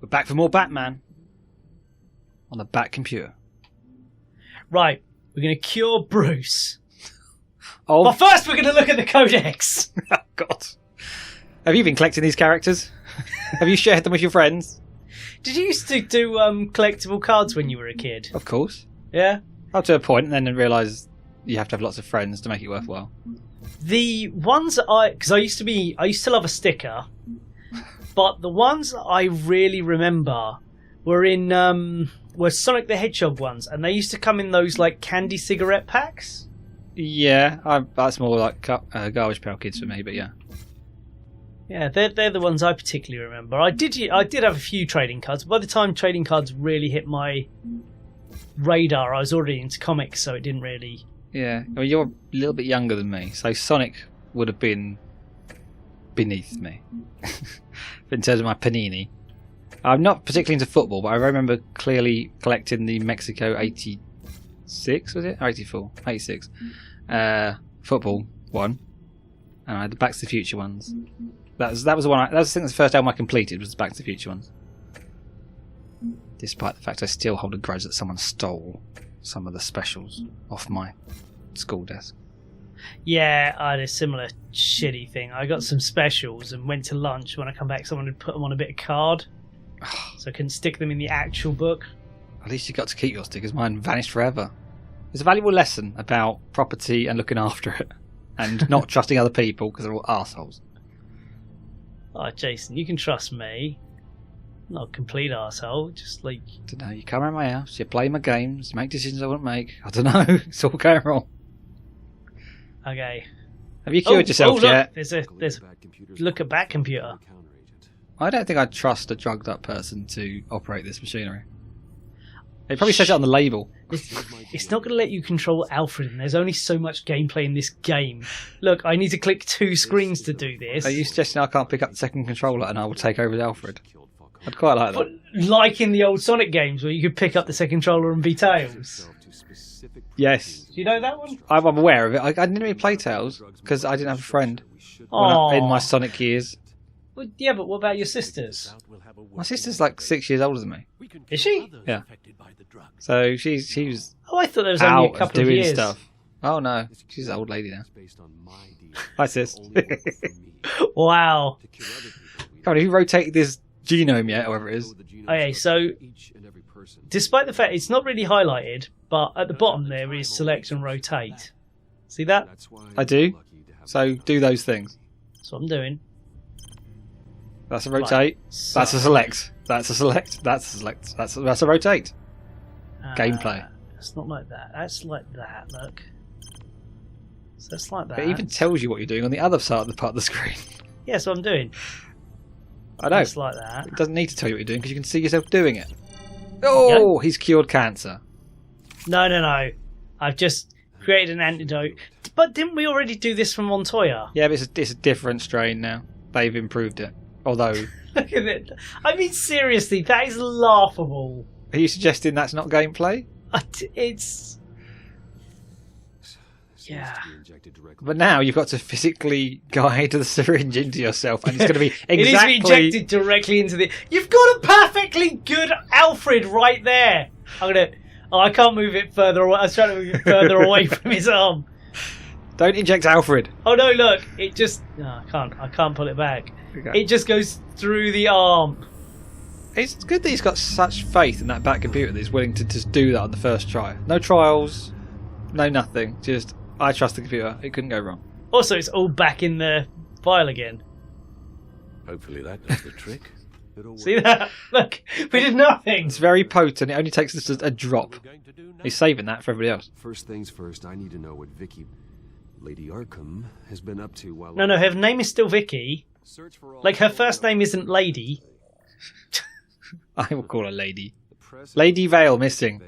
We're back for more Batman on the Bat computer. Right, we're going to cure Bruce. Oh, But first we're going to look at the Codex. oh God! Have you been collecting these characters? Have you shared them with your friends? Did you used to do collectible cards when you were a kid? Of course. Yeah? Up to a point, and then realise you have to have lots of friends to make it worthwhile. The ones I used to love a sticker, but the ones I really remember were were Sonic the Hedgehog ones, and they used to come in those like candy cigarette packs. Yeah, that's more like Garbage Pail Kids for me, but yeah. Yeah, they're the ones I particularly remember. I did have a few trading cards. By the time trading cards really hit my radar, I was already into comics, so it didn't really. Yeah, I mean, you're a little bit younger than me, so Sonic would have been beneath me in terms of my panini. I'm not particularly into football, but I remember clearly collecting the Mexico 86, was it? Or 84? 86. Football one. And I had the Back to the Future ones. That was the one. I think that's the first album I completed, was the Back to the Future ones. Despite the fact I still hold a grudge that someone stole some of the specials off my school desk. Yeah, I had a similar shitty thing. I got some specials and went to lunch. When I come back, someone had put them on a bit of card, so I couldn't stick them in the actual book. At least you got to keep your stickers. Mine vanished forever. It's a valuable lesson about property and looking after it, and not trusting other people because they're all arseholes. Oh, Jason, you can trust me. I'm not a complete arsehole, just like... I don't know, you come around my house, you play my games, you make decisions I wouldn't make. I don't know, it's all going wrong. Okay. Have you cured yourself look, yet? There's a look at Bat computer. I don't think I'd trust a drugged up person to operate this machinery. It probably says it on the label. It's not going to let you control Alfred, and there's only so much gameplay in this game. Look, I need to click 2 screens to do this. Are you suggesting I can't pick up the second controller and I will take over as Alfred? I'd quite like that. But like in the old Sonic games where you could pick up the second controller and be Tails. Yes. Do you know that one? I'm aware of it. I didn't really play Tails because I didn't have a friend in my Sonic years. Well, yeah, but what about your sisters? My sister's like 6 years older than me. Is she? Yeah. So she was Oh, I thought there was only a out couple of doing years. stuff. Oh no, she's an old lady now. Hi sis. Wow. God, have you rotated this genome yet, or whatever it is? Okay, so despite the fact it's not really highlighted, but at the bottom there is select and rotate. See that? I do. So do those things. That's what I'm doing. That's a rotate. So- That's a select. That's a select. That's a select. That's a rotate. Gameplay. It's not like that. That's like that. Look. So that's like that. It even tells you what you're doing on the other side of the part of the screen. Yeah, that's what I'm doing. I know. It's like that. It doesn't need to tell you what you're doing because you can see yourself doing it. Oh, he's cured cancer. No. I've just created an antidote. But didn't we already do this from Montoya? Yeah, but it's a different strain now. They've improved it. Although, Look at it. I mean, seriously, that is laughable. are you suggesting that's not gameplay? It's... Yeah. But now you've got to physically guide the syringe into yourself, and it's going to be It needs to be exactly. injected directly into the... You've got a perfectly good Alfred right there. I'm going to... Oh, I can't move it further away. I was trying to move it further away from his arm. Don't inject Alfred. Oh, no, look. It just... No, I can't pull it back. Okay. It just goes through the arm. It's good that he's got such faith in that Bat computer that he's willing to just do that on the first try. No trials, no nothing. Just, I trust the computer. It couldn't go wrong. Also, it's all back in the file again. Hopefully that does the trick. See that? Look, we did nothing. It's very potent. It only takes just a drop. He's saving that for everybody else. First things first, I need to know what Vicky, Lady Arkham, has been up to while... No, her name is still Vicky. Like, her first name isn't Lady. I will call her Lady. Lady Vale missing.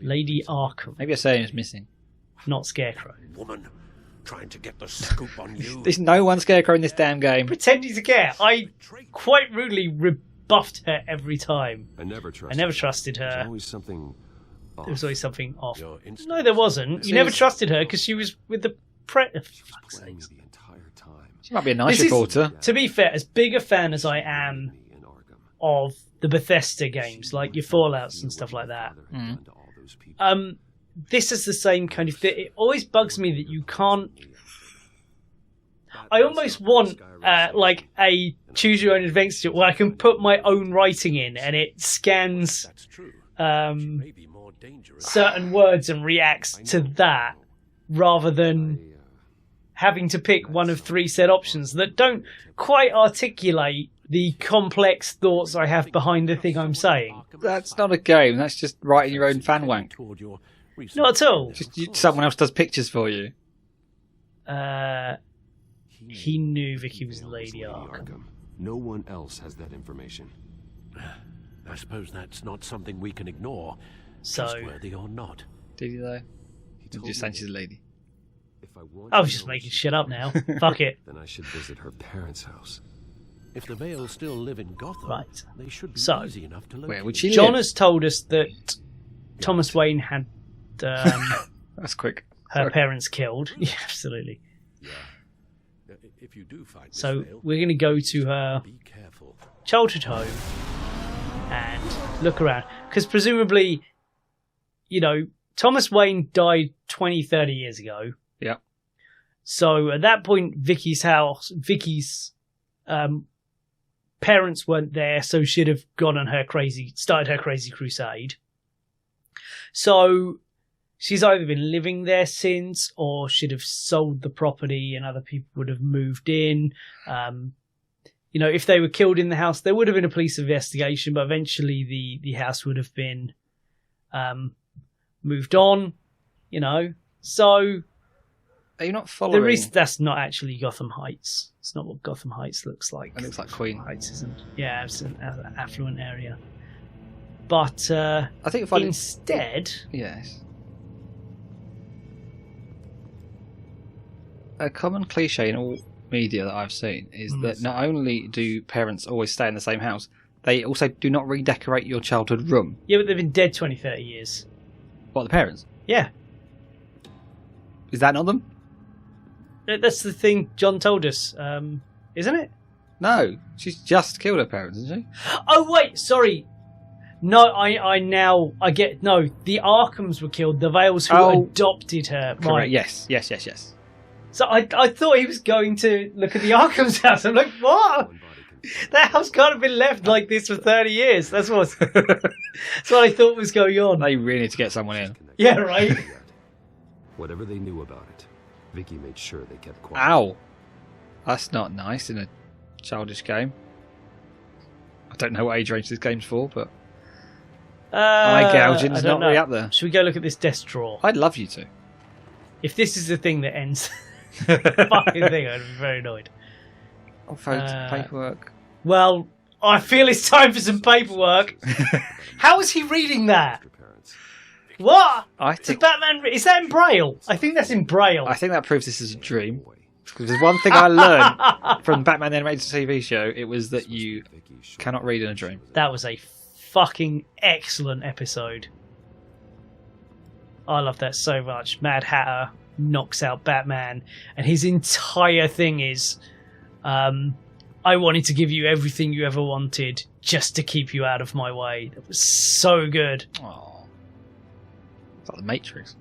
Lady Arkham, Maybe her surname is missing. not Scarecrow. Woman, trying to get the scoop on you. There's no one Scarecrow in this damn game. Pretending to care. I quite rudely rebuffed her every time. I never trusted her. There's always something off. There was always something off. Your instinct No, there wasn't. You never trusted her because she was with the playing the entire time. Might be a nice This is- reporter. To be fair, as big a fan as I am of the Bethesda games, like your Fallouts and stuff like that, this is the same kind of thing. It always bugs me that you can't. I almost want like a choose your own adventure where I can put my own writing in and it scans certain words and reacts to that, rather than having to pick one of 3 set options that don't quite articulate the complex thoughts I have behind the thing I'm saying. That's not a game. That's just writing your own fan wank. Not at all. Someone else does pictures for you. He knew Vicky was Lady Arkham. No one else has that information. I suppose that's not something we can ignore, So trustworthy or not. Did you though? He Did told you say me she's a lady? if I want I was to just know making she- shit up now. Fuck it. Then I should visit her parents' house. If the Vales still live in Gotham, Right. they should be So, easy enough to locate. Where would she John live? has told us that Thomas Wayne had That's quick. her parents killed. Yeah, absolutely. If you do find So this Vale, we're going to go to her be careful. childhood home and look around. Because presumably, Thomas Wayne died 20, 30 years ago. Yeah. So at that point, Vicky's parents weren't there, so she'd have gone on started her crazy crusade. So she's either been living there since, or she'd have sold the property and other people would have moved in. If they were killed in the house, there would have been a police investigation, but eventually the house would have been moved on, So Are you not following? that's not actually Gotham Heights. It's not what Gotham Heights looks like. It looks like Queen. Heights isn't. Yeah, it's an affluent area. But I think if I instead, yes. A common cliche in all media that I've seen is that not only do parents always stay in the same house, they also do not redecorate your childhood room. yeah, but they've been dead 20, 30 years. What, the parents? Yeah, Is that not them? that's the thing John told us, isn't it? No, she's just killed her parents, isn't she? Oh wait, sorry. No, I get no. The Arkhams were killed. The Vales who adopted her. Correct. Right. Yes. So I thought he was going to look at the Arkham's house. I'm like, what? One body can That house can't have been left like this for 30 years. That's what I thought was going on. They really need to get someone in. Yeah, right. Whatever they knew about it, Vicky made sure they kept quiet. Ow! That's not nice in a childish game. I don't know what age range this game's for, but eye gouging's I don't not really know. up there. Should we go look at this desk drawer? I'd love you to. If this is the thing that ends the fucking thing, I'd be very annoyed. Oh, paperwork. Well, I feel it's time for some paperwork. How is he reading that? Your parents. What? I Is think Batman? Is that in Braille? I think that's in Braille. I think that proves this is a dream. Because there's one thing I learned from Batman the Animated TV show, it was that you Vicky should cannot read in a dream. That was a fucking excellent episode. I love that so much. Mad Hatter knocks out Batman, and his entire thing is, I wanted to give you everything you ever wanted just to keep you out of my way. That was so good. Oh, it's like the Matrix.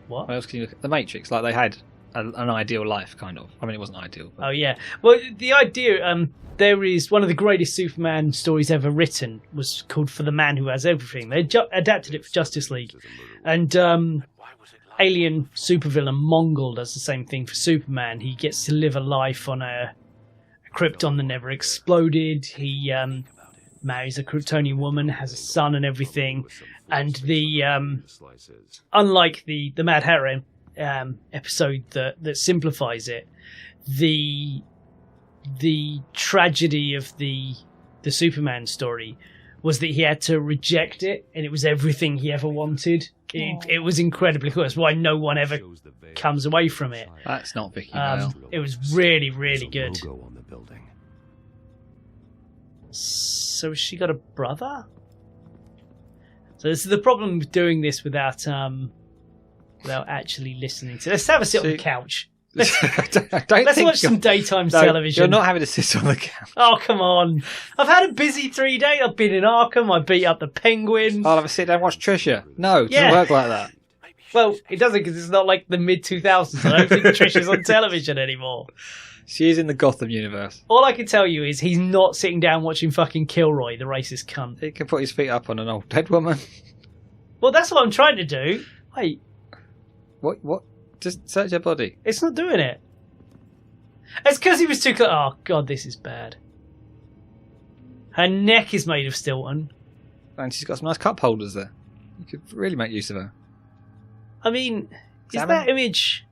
What? What else can you look at? The Matrix, like they had an ideal life, kind of. I mean, it wasn't ideal. But Oh yeah. Well, the idea, there is one of the greatest Superman stories ever written was called For the Man Who Has Everything. They adapted it for Justice League, and alien supervillain Mongol does the same thing for Superman. He gets to live a life on a Krypton that never exploded. He marries a Kryptonian woman, has a son and everything. And the unlike the Mad Hatter episode that simplifies it, the tragedy of the Superman story was that he had to reject it, and it was everything he ever wanted. It was incredibly cool. That's why no one ever comes away from it. that's not Vicky Vale. It was really, really good. Logo on the building. So has she got a brother? So this is the problem with doing this without actually listening to. Let's have a sit on the See- couch. I don't Let's think watch some daytime television. You're not having to sit on the couch. Oh, come on. I've had a busy 3 days. I've been in Arkham. I beat up the Penguin. I'll have a sit down and watch Trisha. No, it Yeah. doesn't work like that. Well, it doesn't because it's not like the mid-2000s. I don't think Trisha's on television anymore. She is in the Gotham universe. All I can tell you is he's not sitting down watching fucking Kilroy, the racist cunt. He can put his feet up on an old dead woman. Well, that's what I'm trying to do. Wait, What? Just search her body. it's not doing it. It's because he was too close. Oh, God, this is bad. Her neck is made of Stilton. And she's got some nice cup holders there. You could really make use of her. I mean, is Salmon? that image...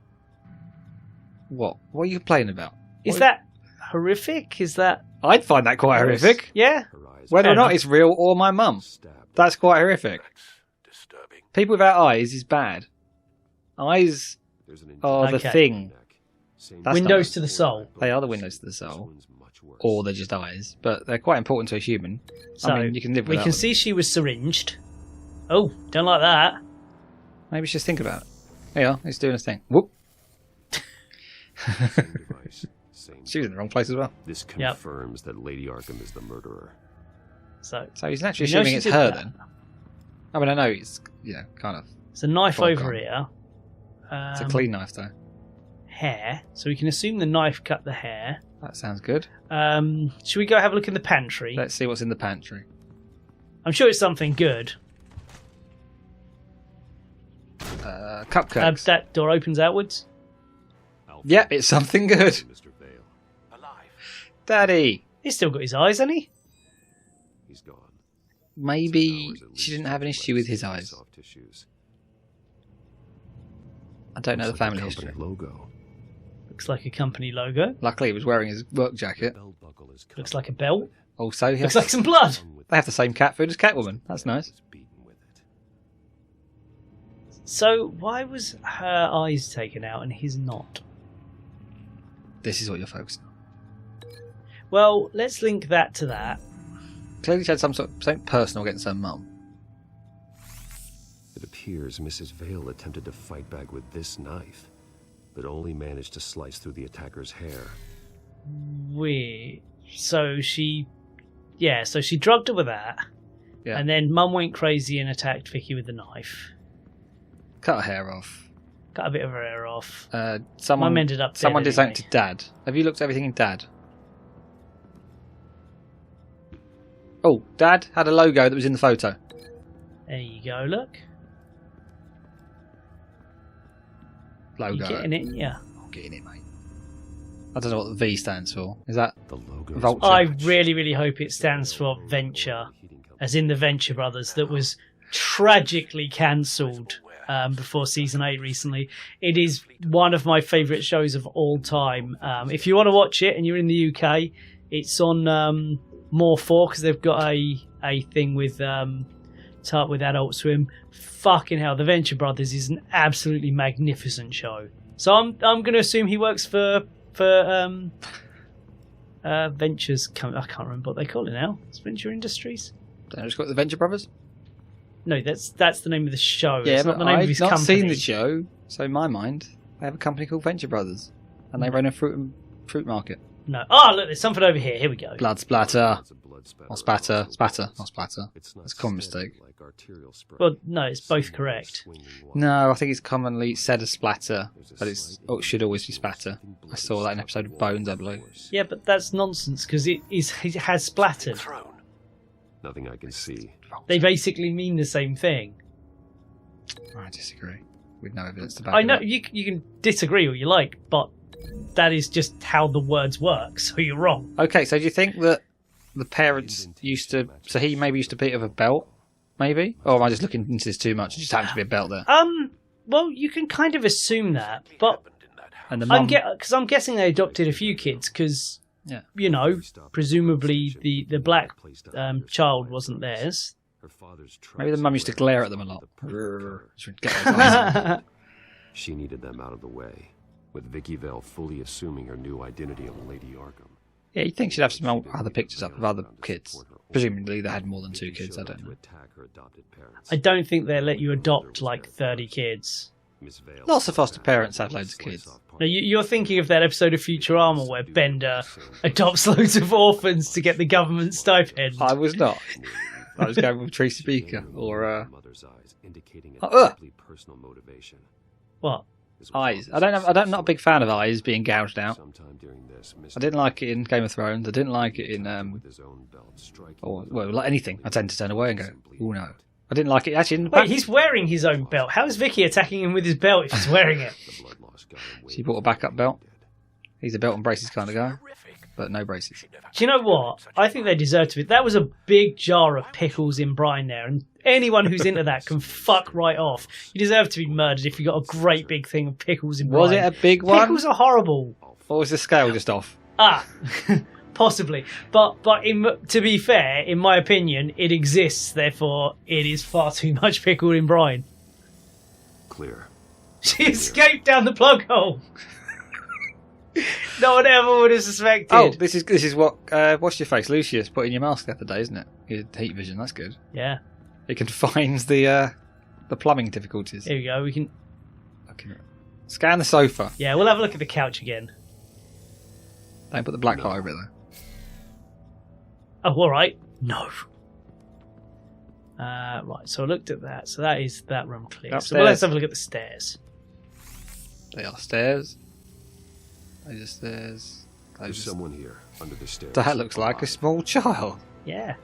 What? What are you complaining about? Is that horrific? Is that... I'd find that quite horrific. Yeah? Her eyes Whether Fair or not enough. it's real or my mum. stabbed. That's quite horrific. That's disturbing. People without eyes is bad. Eyes There's an are the Okay. thing. neck. Same That's Windows not- to the soul. They are the windows to the This soul. one's much worse. Or they're just eyes. But they're quite important to a human. So, I mean, you can live we without can them. see she was syringed. Oh, don't like that. Maybe just think about it. Yeah, it's doing its thing. Whoop. Same device. Same. She was in the wrong place as well. This Yep. confirms that Lady Arkham is the murderer. So, So he's naturally You know assuming she it's did her that. then. I mean, I know it's, kind of. there's a knife Full over con. here. It's a clean knife, though. Hair. So we can assume the knife cut the hair. That sounds good. Should we go have a look in the pantry? Let's see what's in the pantry. I'm sure it's something good. Cupcakes. That door opens outwards. Yeah, it's something good. Mr. Vale. Alive. Daddy. He's still got his eyes, hasn't he? He's gone. Maybe Hours at she least didn't have an left issue with his some eyes. soft tissues. I don't know the Looks like a family company history. logo. Looks like a company logo. Luckily, he was wearing his work jacket. Belt buckle is Looks covered. like a belt. Also, he Looks has, like some blood. Hung with they have the same cat food as Catwoman. That's nice. is beaten with it. So why was her eyes taken out and his not? This is what you're focusing on. Well, let's link that to that. Clearly, she had something personal against her mum. It appears Mrs. Vale attempted to fight back with this knife, but only managed to slice through the attacker's hair. Weird. So she drugged her with that. Yeah. And then Mum went crazy and attacked Vicky with the knife. Cut her hair off. Cut a bit of her hair off. Someone Mum ended up dead Someone did something anyway. to Dad. Have you looked at everything in Dad? Oh, Dad had a logo that was in the photo. There you go, look. Logo. You getting it? Yeah. I'm getting it, mate. I don't know what the V stands for. Is that The logo. Vulture. I really, really hope it stands for Venture, as in the Venture Brothers, that was tragically cancelled before season 8 recently. It is one of my favourite shows of all time. If you want to watch it and you're in the UK, it's on More 4 because they've got a thing with Adult Swim. Fucking hell, the Venture Brothers is an absolutely magnificent show. So I'm going to assume he works for Ventures. I can't remember what they call it now. It's Venture Industries. Don't just got the Venture Brothers? No, that's the name of the show. Yeah, It's not but the name of I've his not company. seen the show, so in my mind, they have a company called Venture Brothers, and they run a fruit market. No. Oh, look, there's something over here. Here we go. Blood splatter. It's a blood spatter. Or spatter. Also- Spatter. Not splatter. It's not That's a common steady mistake. like arterial spray. Well, no, it's both Somewhere correct. swinging water. No, I think it's commonly said as splatter, There's a but it slight should always be spatter. something I bloody saw that in an stuck episode of in Bones, I water believe. force. Yeah, but that's nonsense because it has splattered. Throne. Nothing I can see. They basically mean the same thing. I disagree. With no evidence to back I it know up. you can disagree all you like, but that is just how the words work. So you're wrong. Okay, so do you think that the parents used to... So he maybe used to beat her with a belt? Maybe? Or am I just looking into this too much? It just happened to be a belt there. Well, you can kind of assume that, but Happened in that house. And the mum... I'm guessing they adopted a few kids because, Yeah. you know, presumably the black child wasn't theirs. Her father's Maybe the mum used to glare at them a lot. She needed them out of the way, with Vicky Vale fully assuming her new identity of Lady Arkham. Yeah, you'd think she'd have some other pictures up of other kids. Presumably they had more than 2 kids, I don't know. Attack her adopted parents. I don't think they let you adopt like 30 kids. Miss Vale. Lots of foster parents have loads of kids. Now, you're thinking of that episode of Futurama where Bender adopts loads of orphans to get the government stipend. I was not. I was going with Tracy Beaker or Mother's eyes, indicating Oh, a deeply personal motivation. What? This was eyes. August I'm not a big fan of eyes being gouged out. Sometime during this, I didn't like it in Game of Thrones. I didn't like it in with his own belt striking well, like anything. I tend to turn away and go, oh no. I didn't like it actually in the Wait, he's wearing his own belt. How is Vicky attacking him with his belt if he's wearing it? The blood loss got him She bought a backup belt. He's a belt and braces kind of guy, but no braces. Do you know what? I think they deserve to be. That was a big jar of pickles in brine there, and anyone who's into that can fuck right off. You deserve to be murdered if you got a great big thing of pickles in brine. Was it a big one? Pickles are horrible. Or was the scale just off? Possibly. But to be fair, in my opinion, it exists. Therefore, it is far too much pickled in brine. clear. She escaped down the plug hole. No one ever would have suspected. Oh, this is what what's your face, Lucius, put in your mask the other day, isn't it? Your heat vision. That's good. Yeah. It can find the plumbing difficulties. Here we go. We can. Okay. Scan the sofa. Yeah, we'll have a look at the couch again. Don't put the black light over it though. Oh, all right. No. Right. So I looked at that. So that is that room clear. So Upstairs. let's have a look at the stairs. They are stairs. Those are stairs. There's Those are... someone here under the stairs. That looks like a small child. Yeah.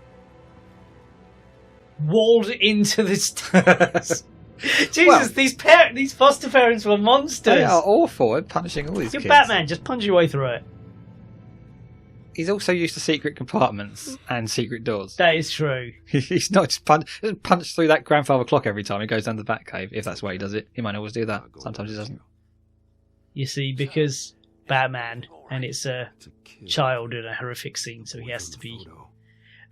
Walled into the stairs. Jesus, Well- these foster parents were monsters. They are awful at punishing all these You're kids. Batman. Just punch your way through it. He's also used to secret compartments and secret doors. That is true. He's not just punch through that grandfather clock every time he goes down the Batcave, if that's the way he does it. He might always do that. Sometimes he doesn't. You see, because Batman, and it's a It's a kid. child in a horrific scene, so he has to be. Photo.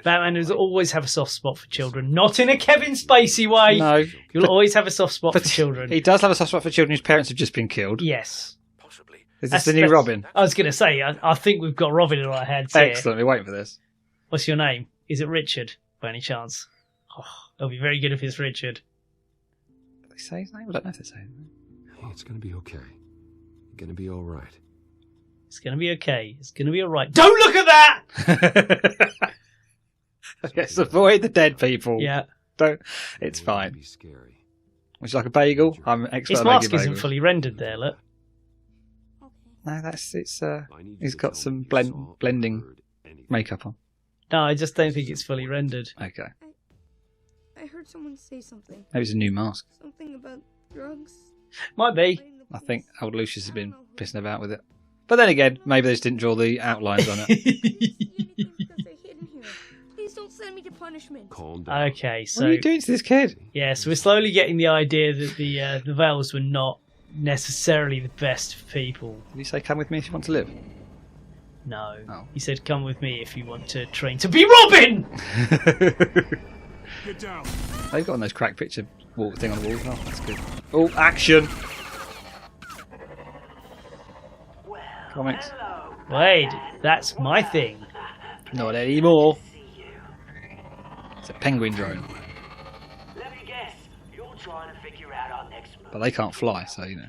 Batman does always have a soft spot for children, not in a Kevin Spacey way. No. You'll always have a soft spot for But children. he does have a soft spot for children whose parents have just been killed. Yes. Possibly. Is this the new Robin? I was going to say, I think we've got Robin in our hands here. Excellent. We're waiting for this. What's your name? Is it Richard, by any chance? Oh, it'll be very good if it's Richard. Did they say his name? I don't know if they say his name. Hey, it's gonna be okay. You're gonna be all right. It's going to be okay. It's going to be all right. Don't look at that! Yes, avoid the dead people. Yeah. Don't. It's It fine. would be scary. Would you like a bagel? I'm an expert His at making mask isn't bagels. fully rendered there, look. No, it's. I need you He's to got tell some me if you saw or blending heard anything. makeup on. No, I just don't think it's fully rendered. Okay. I heard someone say something. Maybe it's a new mask. Something about drugs. Might be. I think old Lucius has been pissing about with it. But then again, maybe they just didn't draw the outlines on it. Please don't send me to punishment. Calm down. Okay, What so are you doing to this kid? yeah, so we're slowly getting the idea that the Vales were not necessarily the best for people. Did you say come with me if you want to live? No, Oh. he said, "Come with me if you want to train to be Robin." Get down. They've got one of those crack picture wall thing on the wall as well. That's good. Oh, action! Comics. Wait, that's my thing. Not anymore. It's a penguin drone. Let me guess, you're trying to figure out our next move. But they can't fly, so you know.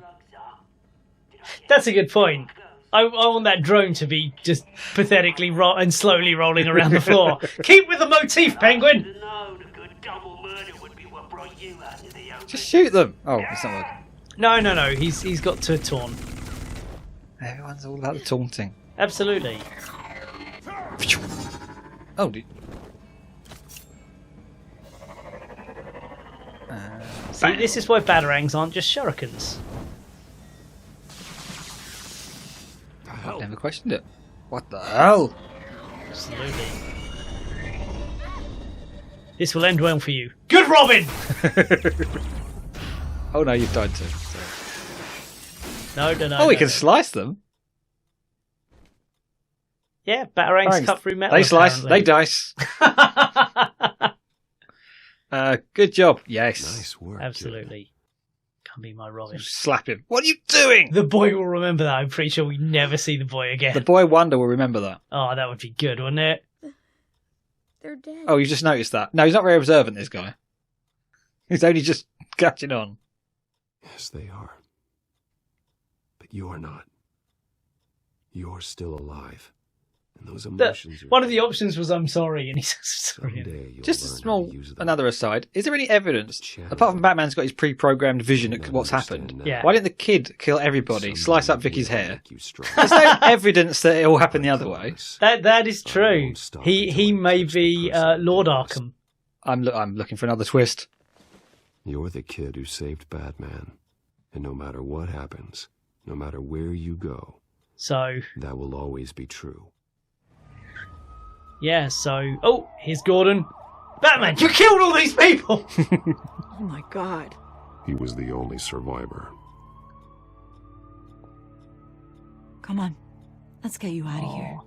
That's a good point. I want that drone to be just pathetically and slowly rolling around the floor. Keep with the motif, penguin. No, the good double murder would be what brought you out to the open. Just shoot them! Oh, it's not working. No. He's got to taunt. Everyone's all about the taunting. Absolutely. Oh, dude. See, this is why batarangs aren't just shurikens. I've never questioned it. What the hell? Absolutely. This will end well for you. Good Robin! Oh no, you've died too. Sorry. No. Oh, we can slice them. Yeah, batarangs Thanks. cut through metal. They slice, they apparently. dice. Good job. Yes. Nice work. Absolutely. Can be my Robin. Slap him. What are you doing? The boy will remember that. I'm pretty sure we never see the boy again. The boy wonder will remember that. Oh, that would be good, wouldn't it? They're dead. Oh, you just noticed that. No, he's not very observant, this guy. He's only just catching on. Yes, they are. But you're not. You're still alive. And those emotions are... One of the options was I'm sorry, and he says sorry. Someday you'll Just a learn how small, to use them. another aside. Is there any evidence, Channel apart from them. Batman's got his pre-programmed vision at You'll what's understand happened? now. Yeah. Why didn't the kid kill everybody, Someday slice up it Vicky's will hair? make you strong. There's no evidence that it all happened the other way. That is I true. won't stop He until I may catch the be person who Lord did this. Arkham. I'm looking for another twist. You're the kid who saved Batman. And no matter what happens, no matter where you go, So that will always be true. yeah. So here's Gordon. Batman, you killed all these people. Oh my god. He was the only survivor. Come on. Let's get you out of here.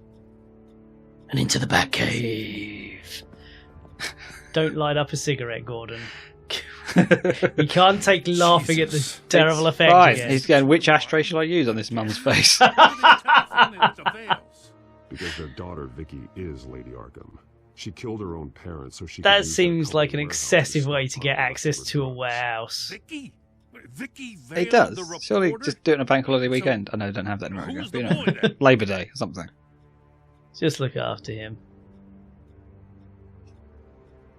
And into the Batcave. Don't light up a cigarette, Gordon. You can't take laughing at the Jesus. terrible effect Right, again. he's going, which ashtray shall I use on this mum's face? Because their daughter Vicky is Lady Arkham. She killed her own parents so she could That use seems their like an company excessive warehouse way to get stock up access with to a drugs. warehouse. Vicky Vale, It does. the Surely reporter? just do it on a bank holiday weekend. I know, don't have that in America. Who's But, the you know, boy then? Labor Day or something. Just look after him.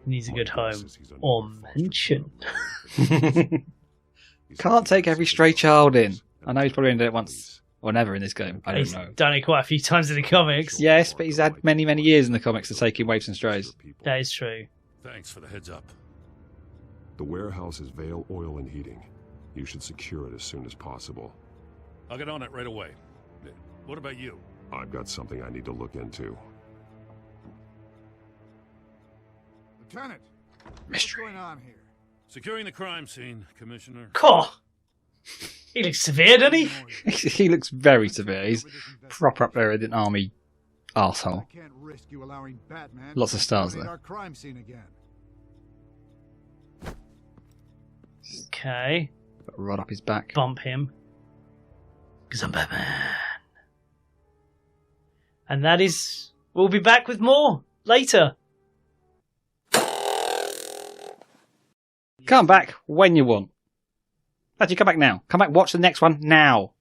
Needs a My good guess home. is he's under Or foster care. mansion. He's Can't take every stray child in. I know he's probably in done it once or never in this game. I don't He's know. done it quite a few times in the comics. Yes, but he's had many, many years in the comics to take in waifs and strays. That is true. Thanks for the heads up. The warehouse is Vale Oil and Heating. You should secure it as soon as possible. I'll get on it right away. What about you? I've got something I need to look into. Lieutenant, Mystery. what's going on here? Securing the crime scene, Commissioner. Cough. He looks severe, doesn't he? He looks very severe. He's proper up there with an army arsehole. I can't risk you allowing Batman Lots of to stars contaminate there. our crime scene again. Okay. Got a rod up his back. Bump him. Because I'm Batman. And that is... We'll be back with more later. Come back when you want. Actually, come back now. Come back, watch the next one now.